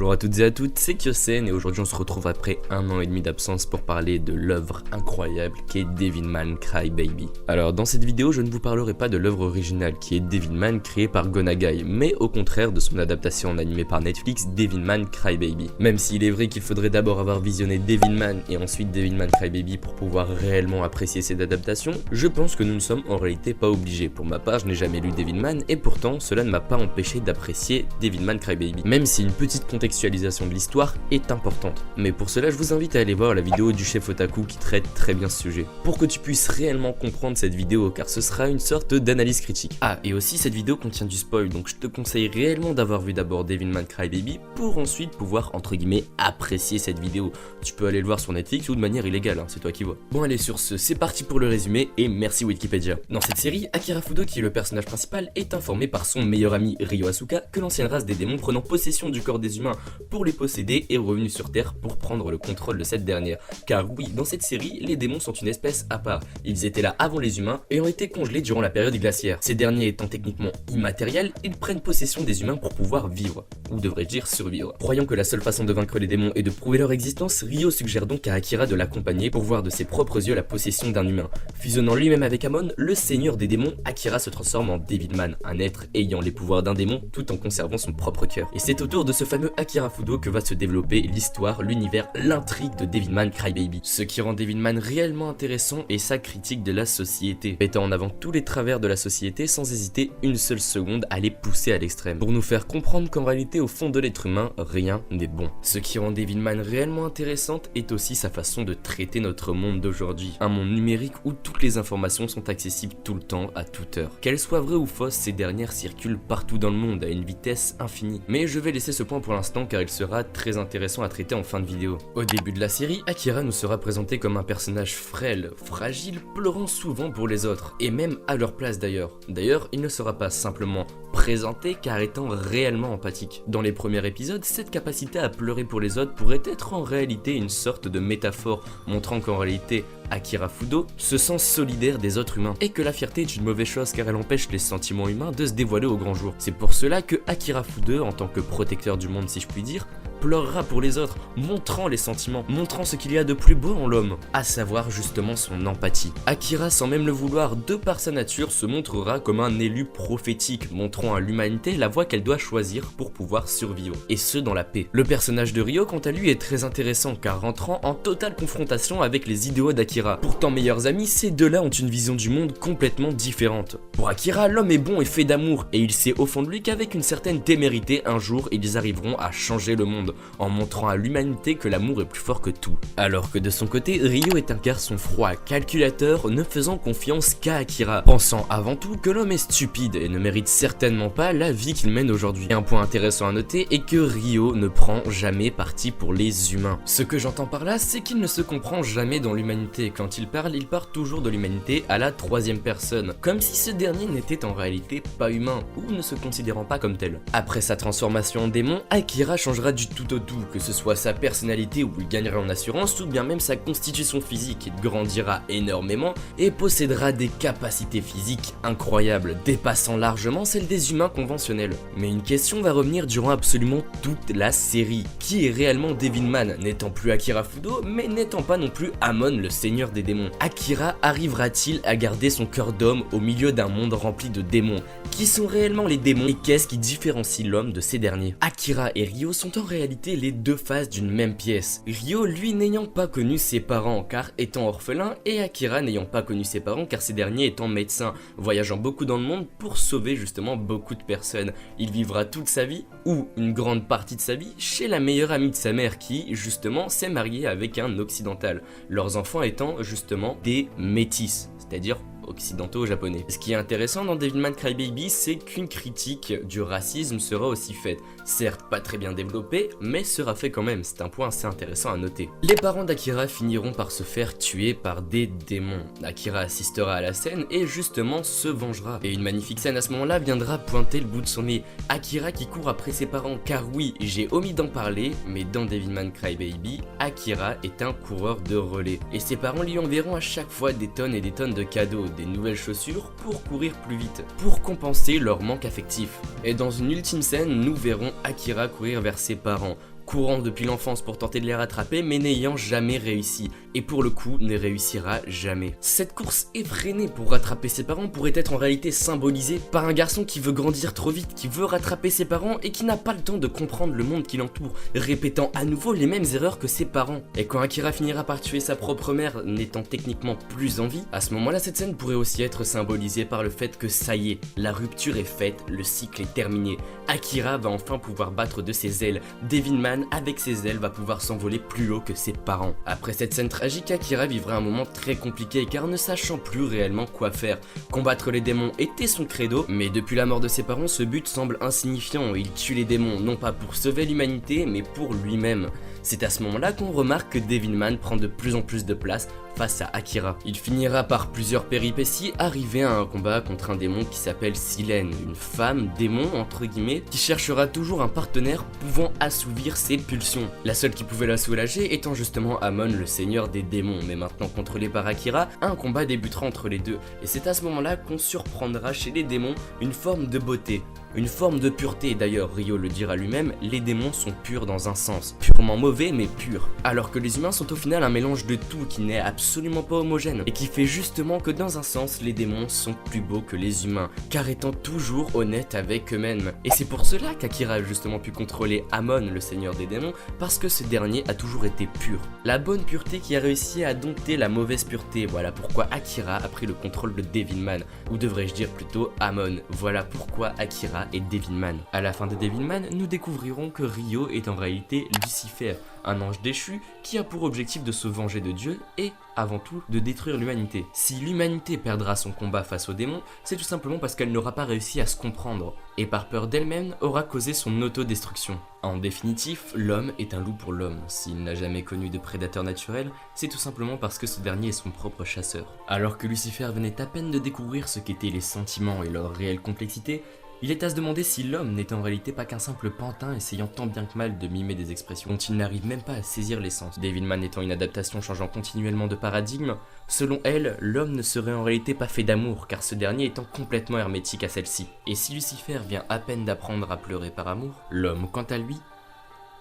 Bonjour à toutes et à toutes, c'est Kyosen et aujourd'hui on se retrouve après 1 an et demi d'absence pour parler de l'œuvre incroyable qui est Devilman Crybaby. Alors dans cette vidéo je ne vous parlerai pas de l'œuvre originale qui est Devilman créée par Go Nagai, mais au contraire de son adaptation en animé par Netflix, Devilman Crybaby. Même s'il est vrai qu'il faudrait d'abord avoir visionné Devilman et ensuite Devilman Crybaby pour pouvoir réellement apprécier cette adaptation, je pense que nous ne sommes en réalité pas obligés. Pour ma part je n'ai jamais lu Devilman et pourtant cela ne m'a pas empêché d'apprécier Devilman Crybaby, même si une petite contextualisation de l'histoire est importante. Mais pour cela je vous invite à aller voir la vidéo du chef Otaku qui traite très bien ce sujet, pour que tu puisses réellement comprendre cette vidéo car ce sera une sorte d'analyse critique. Ah et aussi cette vidéo contient du spoil, donc je te conseille réellement d'avoir vu d'abord Devilman Crybaby pour ensuite pouvoir entre guillemets apprécier cette vidéo. Tu peux aller le voir sur Netflix ou de manière illégale, hein, c'est toi qui vois. Bon allez sur ce, c'est parti pour le résumé et merci Wikipédia. Dans cette série, Akira Fudo qui est le personnage principal est informé par son meilleur ami Ryo Asuka que l'ancienne race des démons prenant possession du corps des humains pour les posséder est revenu sur Terre pour prendre le contrôle de cette dernière. Car oui, dans cette série, les démons sont une espèce à part. Ils étaient là avant les humains et ont été congelés durant la période glaciaire. Ces derniers étant techniquement immatériels, ils prennent possession des humains pour pouvoir vivre, ou devrais-je dire survivre. Croyant que la seule façon de vaincre les démons est de prouver leur existence, Ryo suggère donc à Akira de l'accompagner pour voir de ses propres yeux la possession d'un humain. Fusionnant lui-même avec Amon, le seigneur des démons, Akira se transforme en Devilman, un être ayant les pouvoirs d'un démon tout en conservant son propre cœur. Et c'est autour de ce fameux Akira Fudo que va se développer l'histoire, l'univers, l'intrigue de Devilman Crybaby. Ce qui rend Devilman réellement intéressant est sa critique de la société, mettant en avant tous les travers de la société sans hésiter une seule seconde à les pousser à l'extrême, pour nous faire comprendre qu'en réalité au fond de l'être humain, rien n'est bon. Ce qui rend Devilman réellement intéressante est aussi sa façon de traiter notre monde d'aujourd'hui, un monde numérique où toutes les informations sont accessibles tout le temps, à toute heure. Qu'elles soient vraies ou fausses, ces dernières circulent partout dans le monde à une vitesse infinie. Mais je vais laisser ce point pour l'instant car il sera très intéressant à traiter en fin de vidéo. Au début de la série, Akira nous sera présenté comme un personnage frêle, fragile, pleurant souvent pour les autres, et même à leur place d'ailleurs. D'ailleurs, il ne sera pas simplement présenté car étant réellement empathique. Dans les premiers épisodes, cette capacité à pleurer pour les autres pourrait être en réalité une sorte de métaphore, montrant qu'en réalité, Akira Fudo se sent solidaire des autres humains, et que la fierté est une mauvaise chose car elle empêche les sentiments humains de se dévoiler au grand jour. C'est pour cela que Akira Fudo, en tant que protecteur du monde si je puis dire, pleurera pour les autres, montrant les sentiments, montrant ce qu'il y a de plus beau en l'homme, à savoir justement son empathie. Akira, sans même le vouloir, de par sa nature, se montrera comme un élu prophétique, montrant à l'humanité la voie qu'elle doit choisir pour pouvoir survivre, et ce dans la paix. Le personnage de Ryo, quant à lui, est très intéressant, car rentrant en totale confrontation avec les idéaux d'Akira. Pourtant meilleurs amis, ces deux-là ont une vision du monde complètement différente. Pour Akira, l'homme est bon et fait d'amour, et il sait au fond de lui qu'avec une certaine témérité, un jour, ils arriveront à changer le monde, en montrant à l'humanité que l'amour est plus fort que tout. Alors que de son côté, Ryo est un garçon froid, calculateur, ne faisant confiance qu'à Akira, pensant avant tout que l'homme est stupide et ne mérite certainement pas la vie qu'il mène aujourd'hui. Et un point intéressant à noter est que Ryo ne prend jamais parti pour les humains. Ce que j'entends par là, c'est qu'il ne se comprend jamais dans l'humanité. Quand il parle toujours de l'humanité à la troisième personne, comme si ce dernier n'était en réalité pas humain, ou ne se considérant pas comme tel. Après sa transformation en démon, Akira changera du tout au tout, que ce soit sa personnalité où il gagnerait en assurance ou bien même sa constitution physique, il grandira énormément et possédera des capacités physiques incroyables, dépassant largement celles des humains conventionnels. Mais une question va revenir durant absolument toute la série. Qui est réellement Devilman, n'étant plus Akira Fudo, mais n'étant pas non plus Amon, le seigneur des démons? Akira arrivera-t-il à garder son cœur d'homme au milieu d'un monde rempli de démons? Qui sont réellement les démons et qu'est-ce qui différencie l'homme de ces derniers? Akira et Ryo sont en réalité les deux faces d'une même pièce. Ryo, lui, n'ayant pas connu ses parents car étant orphelin, et Akira n'ayant pas connu ses parents car ces derniers étant médecins, voyageant beaucoup dans le monde pour sauver justement beaucoup de personnes. Il vivra toute sa vie, ou une grande partie de sa vie, chez la meilleure amie de sa mère qui, justement, s'est mariée avec un occidental, leurs enfants étant justement des métis, c'est-à-dire occidentaux japonais. Ce qui est intéressant dans Devilman Crybaby, c'est qu'une critique du racisme sera aussi faite. Certes, pas très bien développée, mais sera fait quand même, c'est un point assez intéressant à noter. Les parents d'Akira finiront par se faire tuer par des démons. Akira assistera à la scène et justement se vengera. Et une magnifique scène à ce moment-là viendra pointer le bout de son nez. Akira qui court après ses parents, car oui, j'ai omis d'en parler, mais dans Devilman Crybaby, Akira est un coureur de relais. Et ses parents lui enverront à chaque fois des tonnes et des tonnes de cadeaux, des nouvelles chaussures pour courir plus vite, pour compenser leur manque affectif. Et dans une ultime scène, nous verrons Akira courir vers ses parents, courant depuis l'enfance pour tenter de les rattraper, mais n'ayant jamais réussi, et pour le coup ne réussira jamais. Cette course effrénée pour rattraper ses parents pourrait être en réalité symbolisée par un garçon qui veut grandir trop vite, qui veut rattraper ses parents et qui n'a pas le temps de comprendre le monde qui l'entoure, répétant à nouveau les mêmes erreurs que ses parents. Et quand Akira finira par tuer sa propre mère, n'étant techniquement plus en vie, à ce moment-là cette scène pourrait aussi être symbolisée par le fait que ça y est, la rupture est faite, le cycle est terminé. Akira va enfin pouvoir battre de ses ailes. Devilman, avec ses ailes, va pouvoir s'envoler plus haut que ses parents. Après cette scène tragique, Akira vivra un moment très compliqué car ne sachant plus réellement quoi faire. Combattre les démons était son credo, mais depuis la mort de ses parents, ce but semble insignifiant. Il tue les démons non pas pour sauver l'humanité, mais pour lui-même. C'est à ce moment-là qu'on remarque que Devilman prend de plus en plus de place face à Akira. Il finira par plusieurs péripéties arriver à un combat contre un démon qui s'appelle Silène, une femme démon entre guillemets qui cherchera toujours un partenaire pouvant assouvir ses pulsions. La seule qui pouvait la soulager étant justement Amon, le seigneur des démons, mais maintenant contrôlé par Akira, un combat débutera entre les deux et c'est à ce moment-là qu'on surprendra chez les démons une forme de beauté. Une forme de pureté, d'ailleurs Ryo le dira lui-même, les démons sont purs dans un sens, purement mauvais mais purs. Alors que les humains sont au final un mélange de tout qui n'est absolument pas homogène, et qui fait justement que dans un sens les démons sont plus beaux que les humains, car étant toujours honnêtes avec eux-mêmes. Et c'est pour cela qu'Akira a justement pu contrôler Amon, le seigneur des démons, parce que ce dernier a toujours été pur. La bonne pureté qui a réussi à dompter la mauvaise pureté, voilà pourquoi Akira a pris le contrôle de Devilman, ou devrais-je dire plutôt Amon, voilà pourquoi Akira et Devilman. À la fin de Devilman, nous découvrirons que Ryo est en réalité Lucifer, un ange déchu qui a pour objectif de se venger de Dieu et, avant tout, de détruire l'humanité. Si l'humanité perdra son combat face aux démons, c'est tout simplement parce qu'elle n'aura pas réussi à se comprendre, et par peur d'elle-même aura causé son autodestruction. En définitif, l'homme est un loup pour l'homme. S'il n'a jamais connu de prédateur naturel, c'est tout simplement parce que ce dernier est son propre chasseur. Alors que Lucifer venait à peine de découvrir ce qu'étaient les sentiments et leur réelle complexité, il est à se demander si l'homme n'est en réalité pas qu'un simple pantin essayant tant bien que mal de mimer des expressions dont il n'arrive même pas à saisir l'essence. Devilman étant une adaptation changeant continuellement de paradigme, selon elle, l'homme ne serait en réalité pas fait d'amour car ce dernier étant complètement hermétique à celle-ci. Et si Lucifer vient à peine d'apprendre à pleurer par amour, l'homme quant à lui,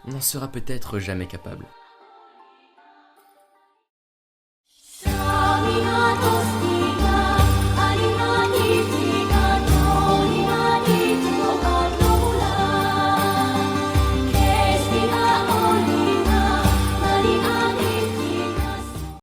n'en sera peut-être jamais capable.